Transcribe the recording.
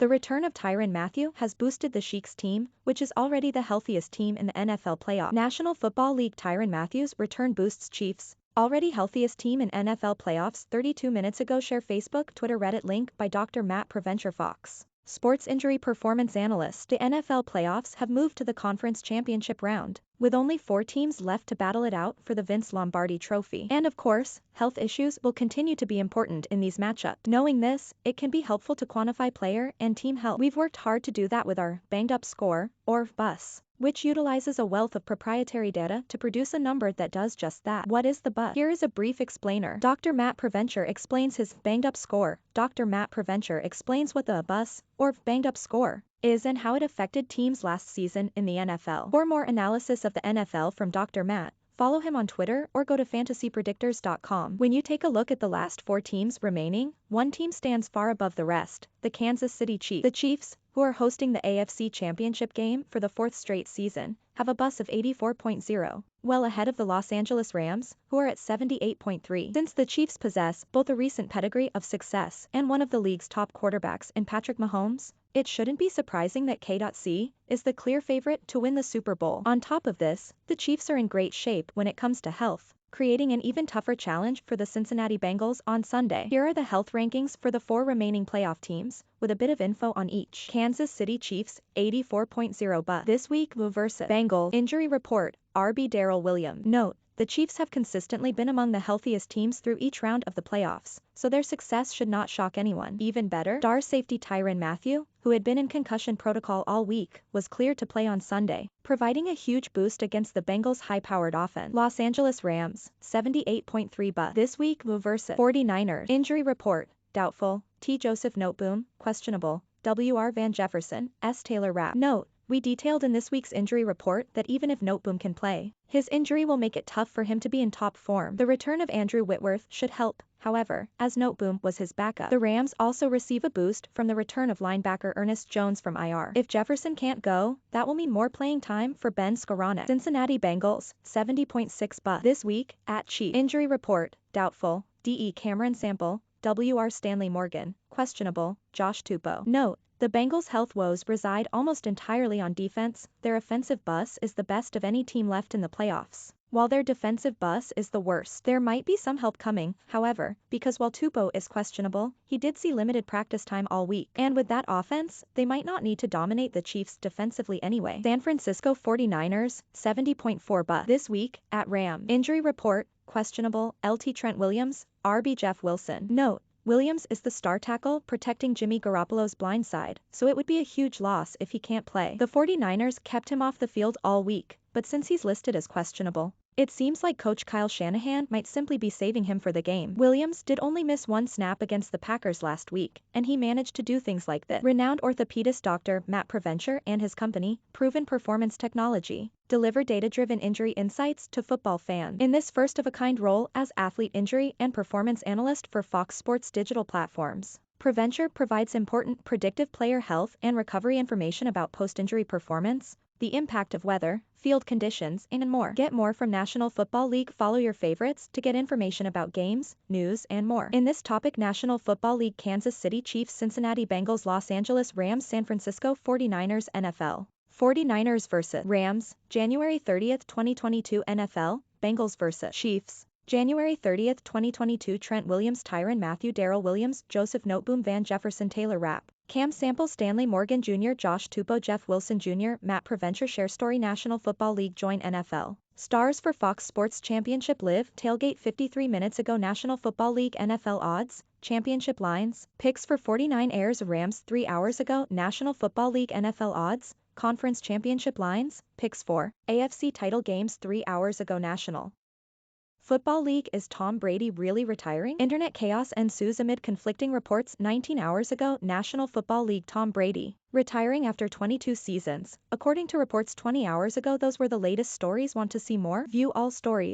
The return of Tyrann Mathieu has boosted the Sheikh's team, which is already the healthiest team in the NFL playoff. National Football League Tyrann Mathieu's return boosts Chiefs, already healthiest team in NFL playoffs 32 minutes ago. Share Facebook, Twitter, Reddit. Link by Dr. Matt Preventure, Fox Sports injury performance analyst. The NFL playoffs have moved to the conference championship round, with only 4 teams left to battle it out for the Vince Lombardi trophy. And of course, health issues will continue to be important in these matchups. Knowing this, it can be helpful to quantify player and team health. We've worked hard to do that with our banged up score, or BUS, which utilizes a wealth of proprietary data to produce a number that does just that. What is the BUS? Here is a brief explainer. Dr. Matt Preventure explains his banged up score. Dr. Matt Preventure explains what the BUS, or banged up score, is and how it affected teams last season in the NFL. For more analysis of the NFL from Dr. Matt, follow him on Twitter or go to fantasypredictors.com. When you take a look at the last 4 teams remaining, one team stands far above the rest, the Kansas City Chiefs. The Chiefs, who are hosting the AFC Championship game for the 4th straight season, have a BUS of 84.0, well ahead of the Los Angeles Rams, who are at 78.3. Since the Chiefs possess both a recent pedigree of success and one of the league's top quarterbacks in Patrick Mahomes, it shouldn't be surprising that K.C. is the clear favorite to win the Super Bowl. On top of this, the Chiefs are in great shape when it comes to health, creating an even tougher challenge for the Cincinnati Bengals on Sunday. Here are the health rankings for the 4 remaining playoff teams, with a bit of info on each. Kansas City Chiefs, 84.0 BUS. This week, versus Bengals. Injury report, RB Darrell Williams. Note, the Chiefs have consistently been among the healthiest teams through each round of the playoffs, so their success should not shock anyone. Even better, star safety Tyrann Mathieu, who had been in concussion protocol all week, was cleared to play on Sunday, providing a huge boost against the Bengals' high-powered offense. Los Angeles Rams, 78.3 BUS. This week, versus 49ers. Injury report, doubtful, T. Joseph Noteboom, questionable, W.R. Van Jefferson, S. Taylor Rapp. Note, we detailed in this week's injury report that even if Noteboom can play, his injury will make it tough for him to be in top form. The return of Andrew Whitworth should help, however, as Noteboom was his backup. The Rams also receive a boost from the return of linebacker Ernest Jones from IR. If Jefferson can't go, that will mean more playing time for Ben Skoranek. Cincinnati Bengals, 70.6 BUS. This week, at Chiefs. Injury report, doubtful, D.E. Cameron Sample, W.R. Stanley Morgan, questionable, Josh Tupou. Note, the Bengals' health woes reside almost entirely on defense. Their offensive BUS is the best of any team left in the playoffs, while their defensive BUS is the worst. There might be some help coming, however, because while Tupou is questionable, he did see limited practice time all week. And with that offense, they might not need to dominate the Chiefs defensively anyway. San Francisco 49ers, 70.4 BUS. This week, at Rams. Injury report, questionable, LT Trent Williams, RB Jeff Wilson. Note, Williams is the star tackle protecting Jimmy Garoppolo's blind side, so it would be a huge loss if he can't play. The 49ers kept him off the field all week, but since he's listed as questionable, it seems like Coach Kyle Shanahan might simply be saving him for the game. Williams did only miss 1 snap against the Packers last week, and he managed to do things like this. Renowned orthopedist Dr. Matt Preventure and his company, Proven Performance Technology, deliver data-driven injury insights to football fans. In this first-of-a-kind role as athlete injury and performance analyst for Fox Sports digital platforms, Preventure provides important predictive player health and recovery information about post-injury performance, the impact of weather, field conditions, and more. Get more from National Football League. Follow your favorites to get information about games, news, and more. In this topic, National Football League: Kansas City Chiefs, Cincinnati Bengals, Los Angeles Rams, San Francisco 49ers. NFL 49ers vs. Rams, January 30th, 2022. NFL Bengals vs. Chiefs, January 30th, 2022. Trent Williams, Tyrann Mathieu, Darrell Williams, Joseph Noteboom, Van Jefferson, Taylor Rapp, Cam Sample, Stanley Morgan Jr., Josh Tupou, Jeff Wilson Jr., Matt Preventure. Share story. National Football League join NFL stars for Fox Sports Championship Live tailgate 53 minutes ago. National Football League NFL odds, championship lines, picks for 49 airs Rams 3 hours ago. National Football League NFL odds, conference championship lines, picks for AFC title games 3 hours ago. National Football League: is Tom Brady really retiring? Internet chaos ensues amid conflicting reports 19 hours ago. National Football League: Tom Brady retiring after 22 seasons. According to reports 20 hours ago, those were the latest stories. Want to see more? View all stories.